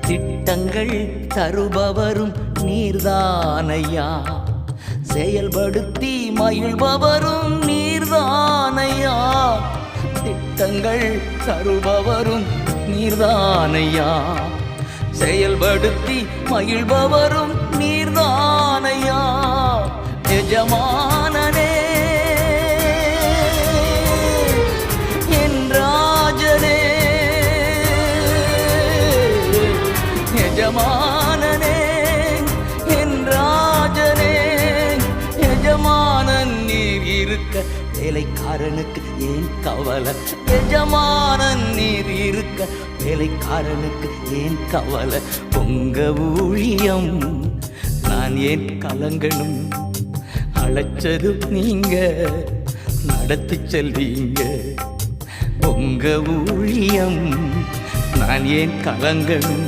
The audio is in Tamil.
திட்டங்கள் தருபவரும் நீர்தானையா, செயல்படுத்தி மகிழ்பவரும் நீர்தானையா. திட்டங்கள் தருபவரும் நீர்தானையா, செயல்படுத்தி மகிழ்பவரும் நீர்தானையா. எஜமானனே என் ராஜனே, எஜமானனே என் ராஜனே. எஜமானன் நீர் இருக்க வேலைக்காரனுக்கு ஏன் கவலை, எஜமானன் நீர் இருக்க வேலைக்காரனுக்கு ஏன் கவலை. உங்க ஊழியம் நான் ஏன் கலங்கணும், அழைச்சது நீங்க நடத்தி செல்வீங்க. உங்க ஊழியம் நான் ஏன் கலங்கணும்,